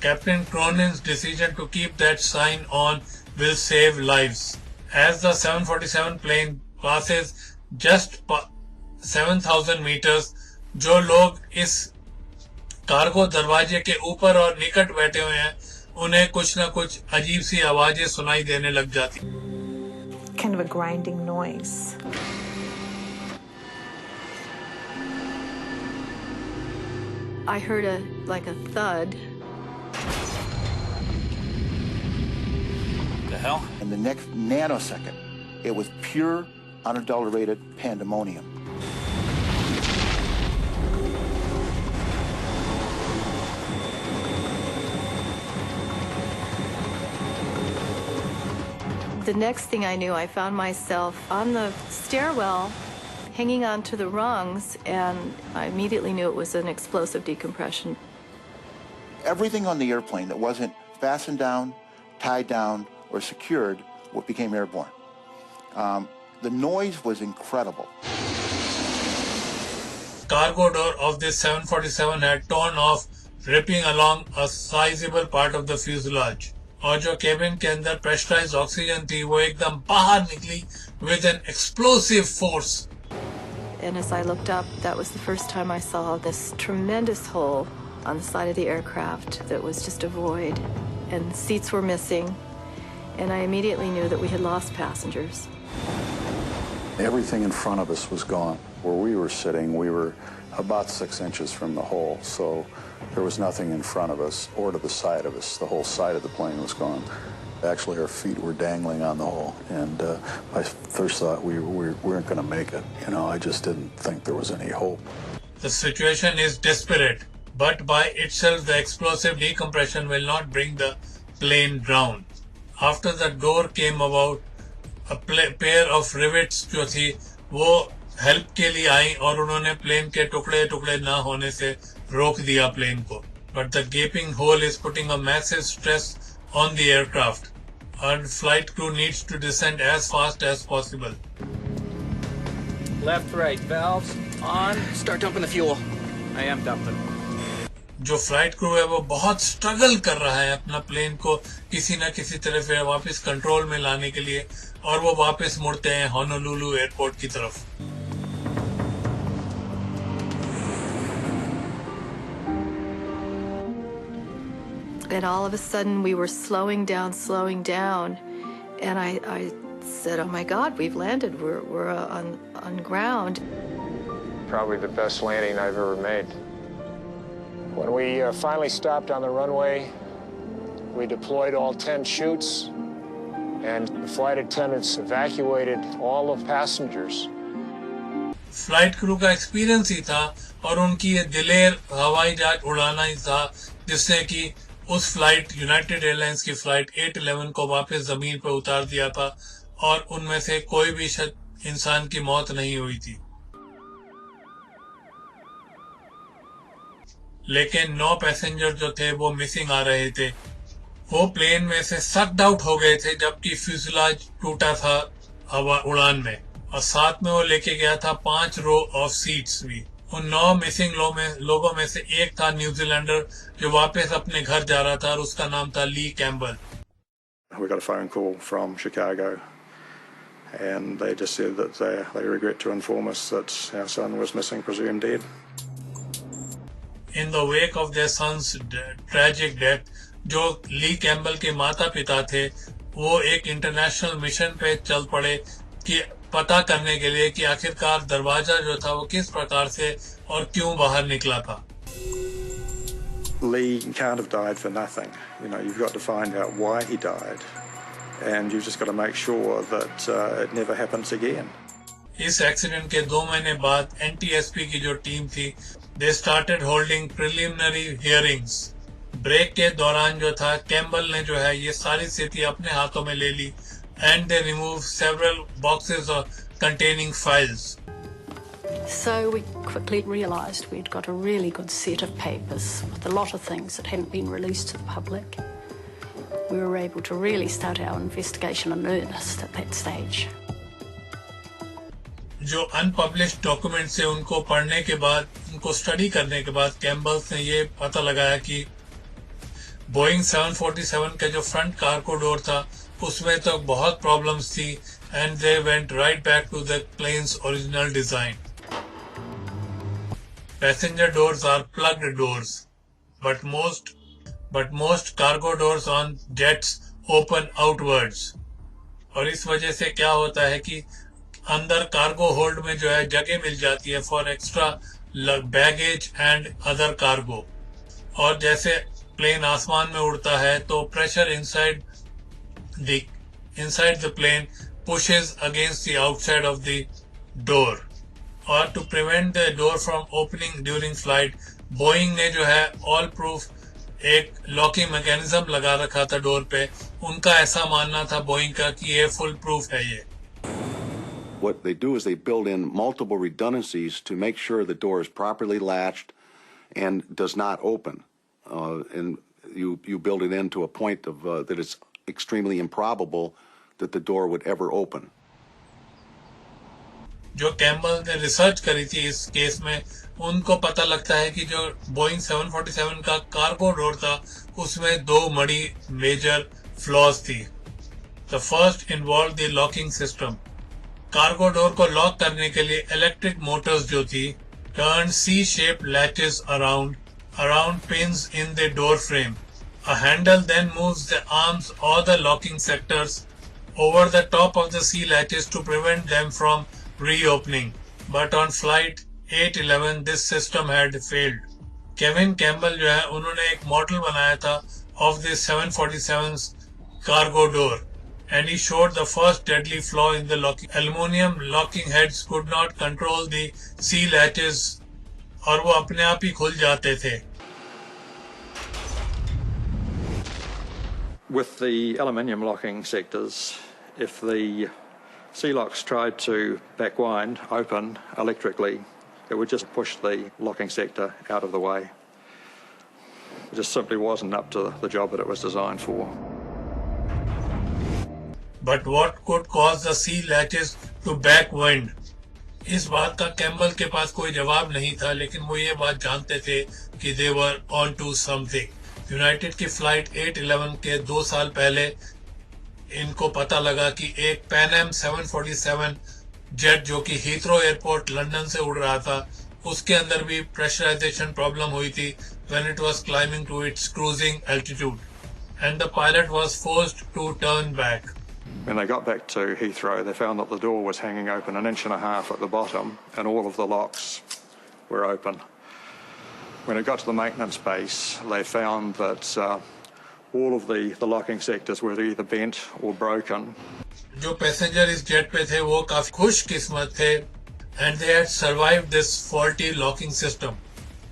Captain Cronin's decision to keep that sign on will save lives. As the 747 plane passes just 7,000 meters, जो लोग इस cargo दरवाजे के ऊपर और निकट बैठे हुए हैं उन्हें कुछ ना कुछ अजीब सी आवाजें सुनाई देने लग जाती। Kind of a grinding noise. I heard like a thud. The hell? In the next nanosecond, it was pure, unadulterated pandemonium. The next thing I knew, I found myself on the stairwell, hanging onto the rungs, and I immediately knew it was an explosive decompression. Everything on the airplane that wasn't fastened down, tied down, or secured became airborne. The noise was incredible. Cargo door of this 747 had torn off, ripping along a sizable part of the fuselage. और जो cabin के अंदर pressurised oxygen थी वो एकदम बाहर निकली with an explosive force. And as I looked up, that was the first time I saw this tremendous hole on the side of the aircraft that was just a void, and seats were missing, and I immediately knew that we had lost passengers. Everything in front of us was gone. Where we were sitting, we were about 6 inches from the hole, so there was nothing in front of us or to the side of us. The whole side of the plane was gone. Actually, our feet were dangling on the hole, and I first thought we weren't going to make it. You know, I just didn't think there was any hope. The situation is desperate, but by itself the explosive decompression will not bring the plane down. After the door came about, a pair of rivets जो थी वो help के लिए आई और उन्होंने plane के टुकड़े टुकड़े ना होने से रोक दिया प्लेन को. But the gaping hole is putting a massive stress on the aircraft. Our flight crew needs to descend as fast as possible. Left, right, valves on. Start dumping the fuel. I am dumping. जो flight crew है वो बहुत struggle कर रहा है अपना plane को किसी न किसी तरह से वापस कंट्रोल में लाने के लिए और वो वापस मुड़ते हैं होनोलुलु एयरपोर्ट की तरफ. And all of a sudden we were slowing down, and I said, "Oh my God, we've landed. We're on ground." Probably the best landing I've ever made. When we finally stopped on the runway, we deployed all 10 chutes, and the flight attendants evacuated all of passengers. Flight crew का experience ही था और उनकी ये दिलेर हवाई जहाज उड़ाना ही था जिसने कि उस फ्लाइट यूनाइटेड एयरलाइंस की फ्लाइट 811 को वापस जमीन पर उतार दिया था और उनमें से कोई भी इंसान की मौत नहीं हुई थी. लेकिन 9 पैसेंजर जो थे वो मिसिंग आ रहे थे. वो प्लेन में से सक्ड आउट हो गए थे जबकि फ्यूजलाज टूटा था हवा उड़ान में और साथ में वो लेके गया था 5 रो ऑफ सीट्स भी. उन 9 मिसिंग लोगों में से एक था न्यूजीलैंडर जो वापस अपने घर जा रहा था और उसका नाम था ली Campbell. We got a phone call from Chicago, and they just said that they regret to inform us that our son was missing, presumed dead. In the wake of their son's tragic death, जो ली Campbell के माता पिता थे वो एक international mission पे चल पड़े कि पता करने के लिए कि आखिरकार दरवाजा जो था वो किस प्रकार से और क्यों बाहर निकला था. Lee can't have died for nothing. You know, you've got to find out why he died, and you've just got to make sure that it never happens again. इस एक्सीडेंट के 2 महीने बाद NTSB की जो टीम थी, they started holding preliminary hearings. Break के दौरान जो था कैम्बल ने जो है ये सारी स्थिति अपने हाथों में ले ली and they removed several boxes containing files. So we quickly realised we'd got a really good set of papers with a lot of things that hadn't been released to the public. We were able to really start our investigation in earnest at that stage. जो unpublished document से उनको पढ़ने के बाद उनको study करने के बाद कैम्बल्स ने ये पता लगाया कि बोइंग 747 का जो फ्रंट कार्गो डोर था उसमें तो बहुत प्रॉब्लम्स थी and they went right back to the plane's original design. Passenger doors are plugged doors, but most cargo doors on jets open outwards. और इस वजह से क्या होता है कि अंदर कार्गो होल्ड में जो है जगह मिल जाती है for extra baggage and other cargo. और जैसे प्लेन आसमान में उड़ता है तो pressure inside the plane pushes against the outside of the door. और to prevent the door from opening during flight, Boeing ने जो है all proof एक लॉकिंग मैकेनिज्म लगा रखा था डोर पे. उनका ऐसा मानना था बोइंग का कि ये फुल प्रूफ है ये. What they do is they build in multiple redundancies to make sure the door is properly latched and does not open. And you build it in to a point of that it's extremely improbable that the door would ever open. जो Campbell ने research करी थी इस case में उनको पता लगता है कि जो बोइंग 747 का कार्गो डोर था उसमें 2 बड़ी मेजर फ्लॉज थी. The first involved the locking system. Cargo door को लॉक करने के लिए इलेक्ट्रिक मोटर्स जो थी turned C-shaped latches around pins in the door frame. A handle then moves the arms or the locking sectors over the top of the C latches to prevent them from reopening, but on flight 811 this system had failed. Kevin Campbell जो है उन्होंने एक model बनाया था of the 747's cargo door, and he showed the first deadly flaw in the locking. Aluminium locking heads could not control the sea latches और वो अपने आप ही खुल जाते थे. With the aluminium locking sectors, if the sea locks tried to backwind open electrically, it would just push the locking sector out of the way. It just simply wasn't up to the job that it was designed for. But what could cause the sea latches to backwind? इस बात का Campbell के पास कोई जवाब नहीं था, लेकिन वो ये बात जानते थे कि they were on to something. United की फ्लाइट 811 के 2 साल पहले इनको पता लगा कि एक पैन एम 747 जेट जो कि हीथ्रो एयरपोर्ट लंदन से उड़ रहा था, उसके अंदर भी प्रेशराइजेशन प्रॉब्लम हुई थी when it was climbing to its cruising altitude, and the pilot was forced to turn back. When they got back to Heathrow, they found that the door was hanging open 1.5 inches at the bottom, and all of the locks were open. When it got to the maintenance base, they found that all of the locking sectors were either bent or broken. जो passenger इस jet पे थे वो काफी खुशकिस्मत थे, and they had survived this faulty locking system.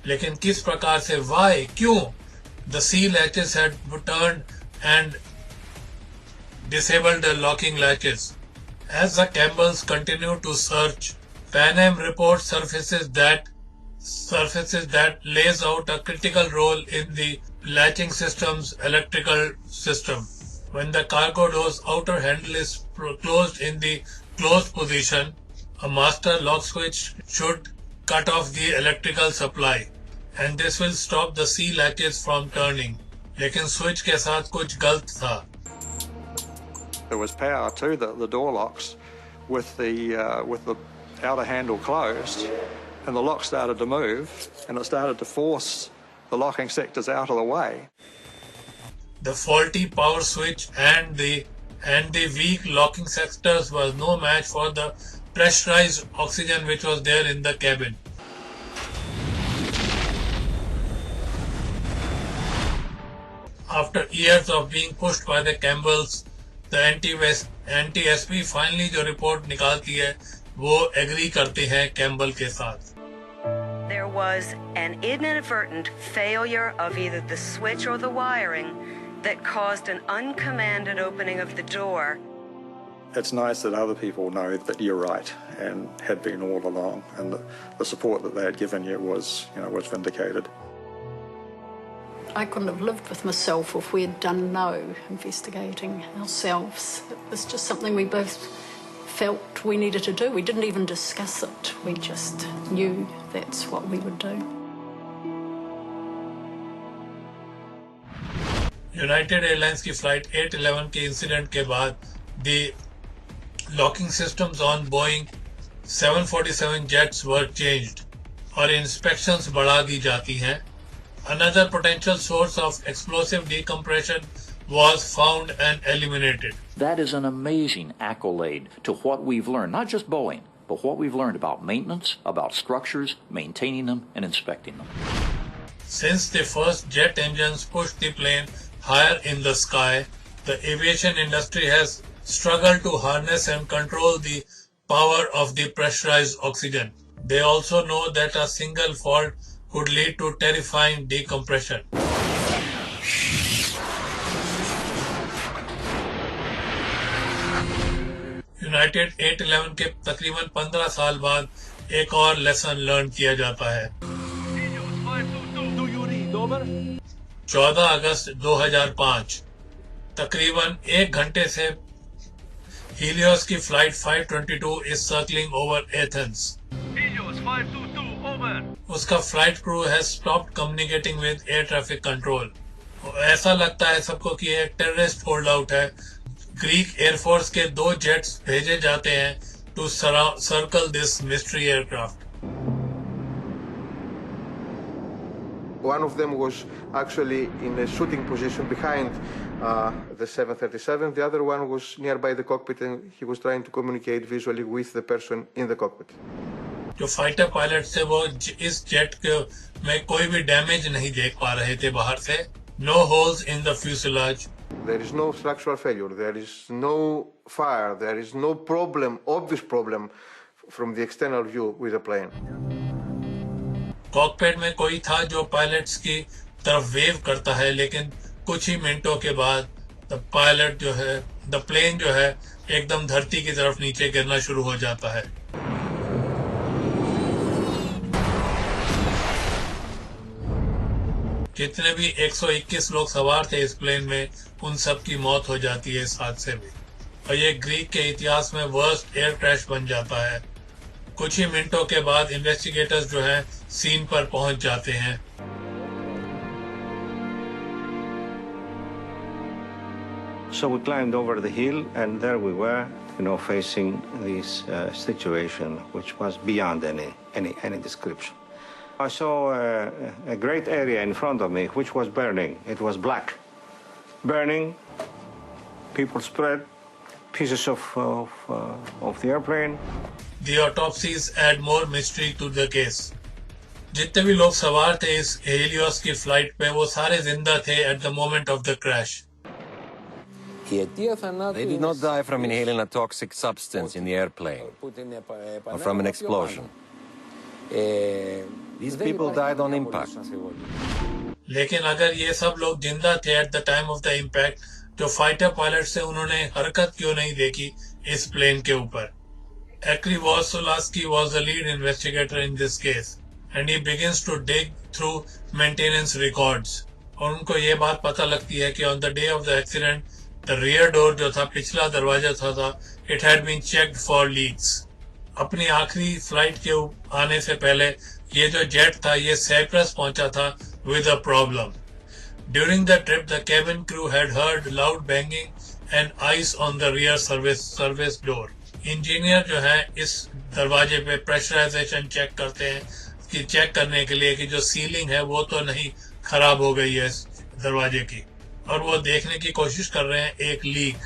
लेकिन किस प्रकार से, why, क्यों? The sea latches had turned and disabled the locking latches. As the Campbells continued to search, Pan Am report surfaces that lays out a critical role in the latching system's electrical system. When the cargo door's outer handle is closed in the closed position, a master lock switch should cut off the electrical supply, and this will stop the sea latches from turning. लेकिन switch के साथ कुछ गलत था. There was power to the door locks with the outer handle closed, and the lock started to move, and it started to force the locking sectors out of the way. The faulty power switch and the weak locking sectors was no match for the pressurized oxygen which was there in the cabin. After years of being pushed by the Campbells, the anti-SP finally जो report निकालती है वो agree करते हैं Campbell के साथ. There was an inadvertent failure of either the switch or the wiring that caused an uncommanded opening of the door. It's nice that other people know that you're right and had been all along, and the support that they had given you was vindicated. I couldn't have lived with myself if we had done no investigating ourselves. It was just something we both felt we needed to do. We didn't even discuss it. We just knew that's what we would do. United Airlines की flight 811 के incident के बाद the locking systems on Boeing 747 jets were changed और inspections बढ़ा दी जाती हैं. Another potential source of explosive decompression was found and eliminated. That is an amazing accolade to what we've learned, not just Boeing, but what we've learned about maintenance, about structures, maintaining them, and inspecting them. Since the first jet engines pushed the plane higher in the sky, the aviation industry has struggled to harness and control the power of the pressurized oxygen. They also know that a single fault could lead to terrifying decompression. United 811 के तकरीबन 15 साल बाद एक और lesson learn किया जाता है. 14 अगस्त 2005 तकरीबन 1 घंटे से हीलियोस की flight 522 is circling over Athens. उसका flight crew has stopped communicating with air traffic control. ऐसा लगता है सबको कि एक टेररिस्ट होल्ड आउट है. ग्रीक एयरफोर्स के 2 जेट्स भेजे जाते हैं to circle this mystery aircraft. One of them was actually in a shooting position behind the 737. The other one was nearby the cockpit, and he was trying to communicate visually with the person in the cockpit. जो fighter pilot थे वो इस jet के में कोई भी damage नहीं देख पा रहे थे बाहर से. No holes in the fuselage. There is no structural failure. There is no fire. There is no problem, obvious problem, from the external view with the plane. Cockpit में कोई था जो पायलट्स की तरफ वेव करता है, लेकिन कुछ ही मिनटों के बाद द प्लेन जो है एकदम धरती की तरफ नीचे गिरना शुरू हो जाता है. जितने भी 121 लोग सवार थे इस प्लेन में, उन सब की मौत हो जाती है इस हादसे में, और ये ग्रीक के इतिहास में वर्स्ट एयर क्रैश बन जाता है. कुछ ही मिनटों के बाद इन्वेस्टिगेटर्स जो हैं सीन पर पहुंच जाते हैं. So we climbed over the hill, and there we were, facing this situation, which was beyond any description. I saw a great area in front of me, which was burning. It was black, burning. People spread pieces of the airplane. The autopsies add more mystery to the case. जितने भी लोग सवार थे इस Helios की flight पे, वो सारे जिंदा थे at the moment of the crash. They did not die from inhaling a toxic substance in the airplane or from an explosion. These people died on impact. लेकिन अगर ये सब लोग जिंदा थे at the time of the impact, जो fighter pilot से उन्होंने हरकत क्यों नहीं देखी इस प्लेन के ऊपर? Akri Vossolaski was the lead investigator in this case, and he begins to dig through maintenance records. और उनको ये बात पता लगती है कि on the day of the accident, the rear door जो था, पिछला दरवाजा था, it had been checked for leaks. अपनी आखिरी फ्लाइट के आने से पहले ये जो जेट था ये साइप्रस पहुंचा था with a problem. During the trip, the cabin crew had heard loud banging and ice on the rear service door. Engineer जो है इस दरवाजे पे प्रेशराइजेशन चेक करते हैं कि चेक करने के लिए कि जो सीलिंग है वो तो नहीं खराब हो गई है इस दरवाजे की, और वो देखने की कोशिश कर रहे हैं एक leak.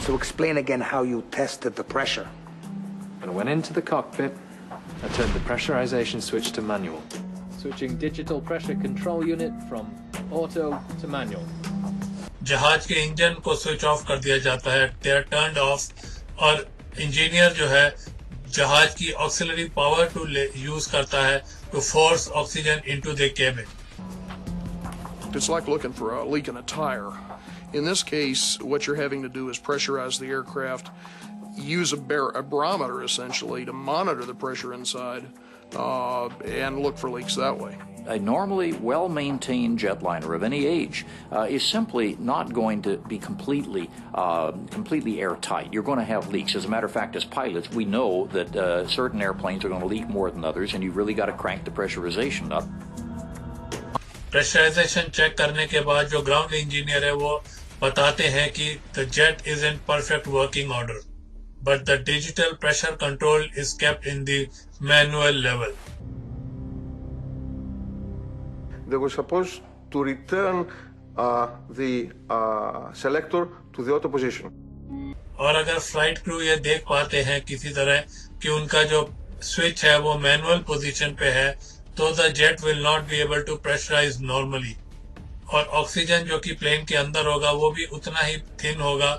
So explain again how you tested the pressure. When I went into the cockpit, I turned the pressurization switch to manual, switching digital pressure control unit from auto to manual. जहाज के engine को switch off कर दिया जाता है, they are turned off, और engineer जो है जहाज की ऑक्सिलरी पावर टू यूज करता है to force oxygen into the cabin. It's like looking for a leak in a tire. In this case, what you're having to do is pressurize the aircraft, use a barometer essentially to monitor the pressure inside, and look for leaks that way. A normally well-maintained jetliner of any age is simply not going to be completely airtight. You're going to have leaks. As a matter of fact, as pilots, we know that certain airplanes are going to leak more than others, and you've really got to crank the pressurization up. Pressurization check करने के बाद जो ground engineer है वो बताते हैं कि the jet is in perfect working order, but the digital pressure control is kept in the manual level. They were supposed to return the selector to the auto position. और अगर flight crew ये देख पाते हैं किसी तरह कि उनका जो स्विच है वो मैनुअल पोजीशन पे है, तो the jet will not be able to pressurize normally. और ऑक्सीजन जो कि प्लेन के अंदर होगा वो भी उतना ही थिन होगा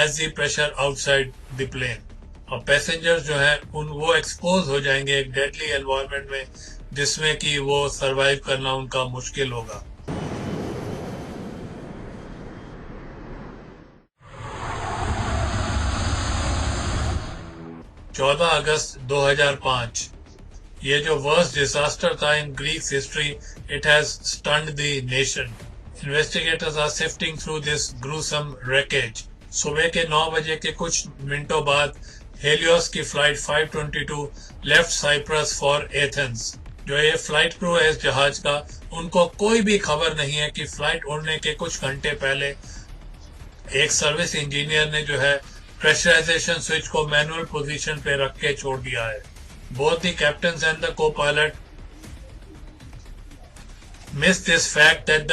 as the pressure outside the plane. और पैसेंजर्स जो हैं वो एक्सपोज हो जाएंगे एक डेडली एनवायरनमेंट में, जिसमें कि वो सरवाइव करना उनका मुश्किल होगा. अगस्त 2005, ये जो वर्स्ट डिजास्टर था in Greek's history, it has stunned the nation. Investigators are sifting through this gruesome wreckage. सुबह के 9 बजे के कुछ मिनटों बाद हेलियोस की flight 522 left Cyprus for Athens. जो ये फ्लाइट क्रू है इस जहाज का, उनको कोई भी खबर नहीं है कि फ्लाइट उड़ने के कुछ घंटे पहले एक सर्विस इंजीनियर ने जो है प्रेशराइजेशन स्विच को मैनुअल पोजीशन पे रख के छोड़ दिया है. Both the captain and the को pilot miss this fact that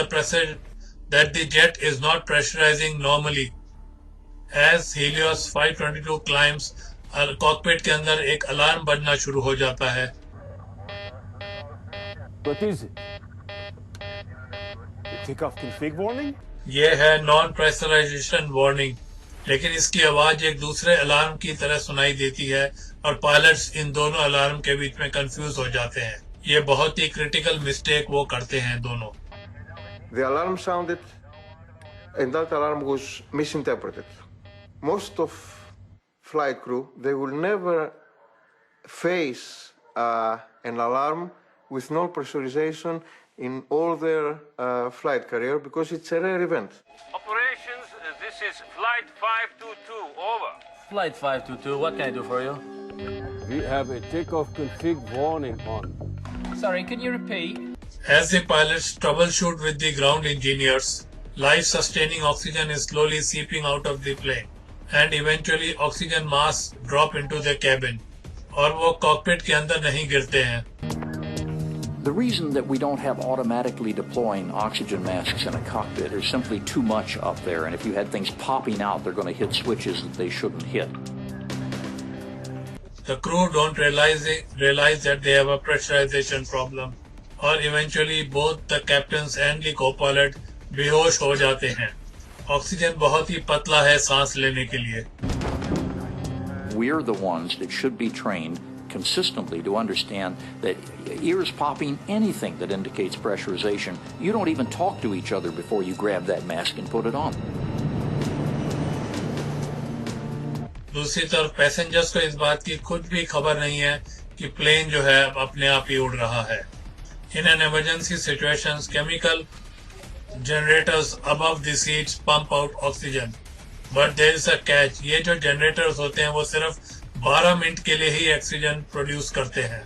the jet is not pressurizing normally. As Helios 522 climbs, cockpit के अंदर एक अलार्म बजना शुरू हो जाता है. What is it? The takeoff config warning? ये है नॉन प्रेशराइजेशन वार्निंग, लेकिन इसकी आवाज एक दूसरे अलार्म की तरह सुनाई देती है और पायलट्स इन दोनों अलार्म के बीच में कंफ्यूज हो जाते हैं. ये बहुत ही क्रिटिकल मिस्टेक वो करते हैं दोनों. The alarm sounded, and that alarm was misinterpreted. Most of flight crew, they will never face an alarm with no pressurization in all their flight career because it's a rare event. Operations, this is Flight 522, over. Flight 522, what can I do for you? We have a takeoff config warning on. Sorry, can you repeat? As the pilots troubleshoot with the ground engineers, life-sustaining oxygen is slowly seeping out of the plane, and eventually oxygen masks drop into the cabin, और वो cockpit के अंदर नहीं गिरते हैं. The reason that we don't have automatically deploying oxygen masks in a cockpit is simply too much up there, and if you had things popping out, they're going to hit switches that they shouldn't hit. The crew don't realize that they have a pressurization problem, or eventually both the captains and the co-pilot बेहोश हो जाते हैं. Oxygen बहुत ही पतला है सांस लेने के लिए. We're the ones that should be trained consistently to understand that ears popping, anything that indicates pressurization, you don't even talk to each other before you grab that mask and put it on. दूसरी तरफ passengers को इस बात की खुद भी खबर नहीं है कि प्लेन जो है अपने आप ही उड़ रहा है. In an emergency situations, chemical generators above the seats pump out oxygen, but there is a catch. ये जो generators होते हैं वो सिर्फ 12 मिनट के लिए ही ऑक्सीजन प्रोड्यूस करते हैं.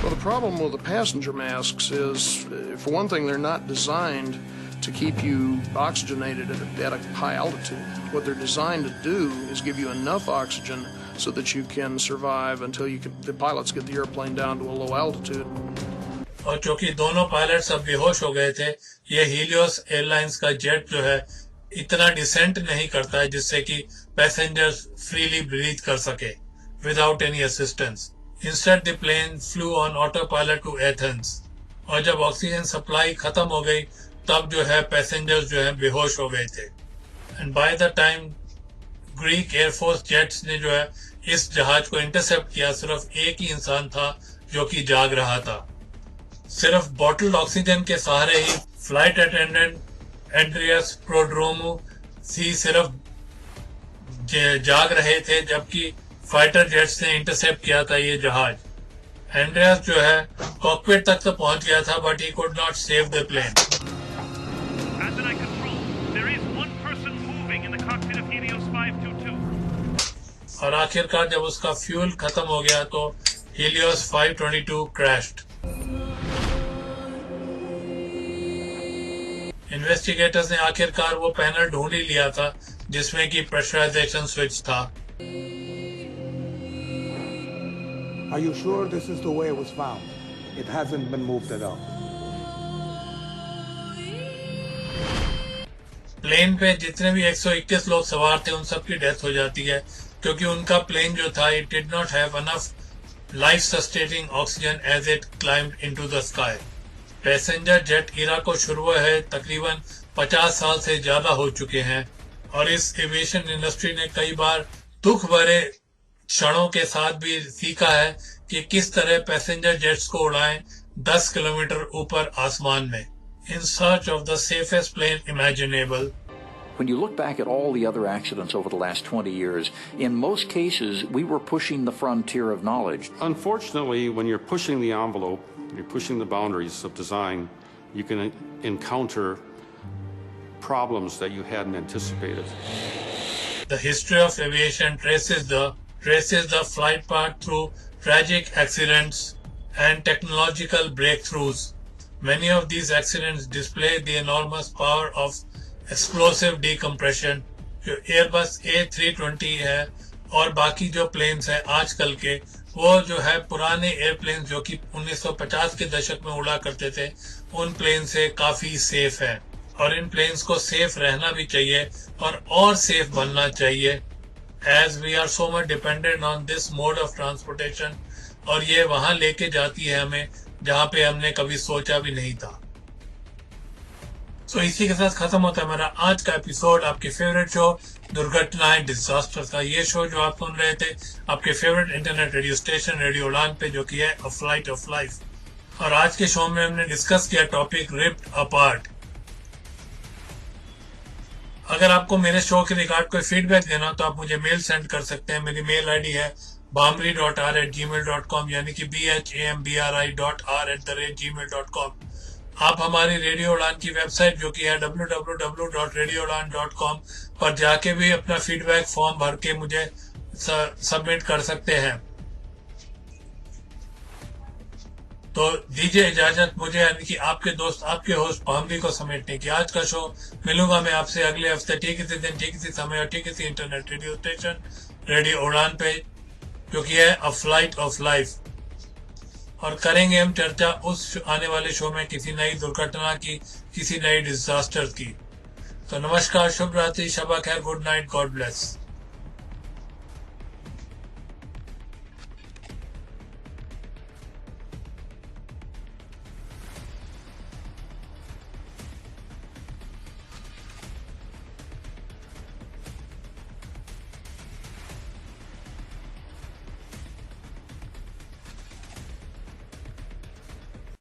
Well, the problem with the passenger masks is, for one thing, they're not designed to keep you oxygenated at a high altitude. What they're designed to do is give you enough oxygen so that you can survive until the pilots get the airplane down to a low altitude. और चूंकि दोनों pilots अब बेहोश हो गए थे, ये Helios airlines का जेट जो है इतना डिसेंट नहीं करता है जिससे कि पैसेंजर्स फ्रीली ब्रीथ कर सके without any assistance. Instead the plane flew on autopilot to Athens, और जब ऑक्सीजन सप्लाई खत्म हो गई तब जो है पैसेंजर्स जो है बेहोश हो गए थे. And by the time Greek air force jets ने जो है इस जहाज को इंटरसेप्ट किया, सिर्फ एक ही इंसान था जो कि जाग रहा था. सिर्फ बॉटल्ड ऑक्सीजन के सहारे ही फ्लाइट अटेंडेंट एंड्रियस प्रोड्रोमो सी सिर्फ जाग रहे थे, जबकि फाइटर जेट्स ने इंटरसेप्ट किया था ये जहाज. एंड्रियस जो है कॉकपिट तक तो पहुंच गया था, but he could not save the plane. और आखिरकार जब उसका फ्यूल खत्म हो गया तो हीलियोस 522 क्रैश्ड. इन्वेस्टिगेटर्स ने आखिरकार वो पैनल ढूंढ ही लिया था जिसमें कि प्रेशराइजेशन स्विच था. Are you sure this is the way it was found? It hasn't been moved at all. Plane पे जितने भी 121 लोग सवार थे उन सबकी डेथ हो जाती है क्योंकि उनका प्लेन जो था it did not have enough life sustaining oxygen as it climbed into the sky. Passenger jet era को शुरू है तकरीबन 50 साल से ज्यादा हो चुके हैं, और इस एविएशन इंडस्ट्री ने कई बार दुख भरे क्षणों के साथ भी सीखा है कि किस तरह पैसेंजर जेट्स को उड़ाएं 10 किलोमीटर ऊपर आसमान में, in search of the safest plane imaginable. When you look back at all the other accidents over the last 20 years, in most cases, we were pushing the frontier of knowledge. Unfortunately, when you're pushing the envelope, you're pushing the boundaries of design, you can encounter problems that you hadn't anticipated. The history of aviation traces the flight path through tragic accidents and technological breakthroughs. Many of these accidents display the enormous power of explosive decompression. जो Airbus A320 है और बाकी जो planes हैं आजकल के, वो जो है पुराने एयरप्लेन्स जो कि 1950 के दशक में उड़ा करते थे, उन प्लेन से काफी सेफ है और इन प्लेन्स को सेफ रहना भी चाहिए और सेफ बनना चाहिए, as we are so much dependent on this mode of transportation, और ये वहां लेके जाती है हमें जहां पे हमने कभी सोचा भी नहीं था। सो इसी के साथ खत्म होता है मेरा आज का एपिसोड, आपके फेवरेट शो दुर्घटनाएं डिजास्टर का। ये शो जो आप सुन रहे थे आपके favourite internet radio station radio उड़ान पे, जो कि है अ फ्लाइट ऑफ लाइफ। और आज के शो में हमने डिस्कस किया टॉपिक रिप्ड अपार्ट। अगर आपको मेरे शो के रिगार्ड कोई फीडबैक देना तो आप मुझे मेल सेंड कर सकते हैं। मेरी मेल आईडी है bhambri.r@gmail.com, यानी कि BHAMBRI.R@gmail.com। आप हमारी रेडियो उड़ान की वेबसाइट जो कि है www.radioudan.com पर जाके भी अपना फीडबैक फॉर्म भर के मुझे सबमिट कर सकते हैं। तो दीजिए इजाजत मुझे, यानी कि आपके दोस्त आपके होस्ट भाम्बरी को समेटने की। आज का शो मिलूंगा मैं आपसे अगले हफ्ते ठीक इसी दिन, ठीक इसी समय और ठीक इसी इंटरनेट रेडियो स्टेशन रेडियो उड़ान पे, जो कि है अ फ्लाइट ऑफ लाइफ। और करेंगे हम चर्चा उस आने वाले शो में किसी नई दुर्घटना की, किसी नई डिजास्टर की। तो नमस्कार, शुभ रात्रि, शबा खैर, गुड नाइट, गॉड ब्लेस।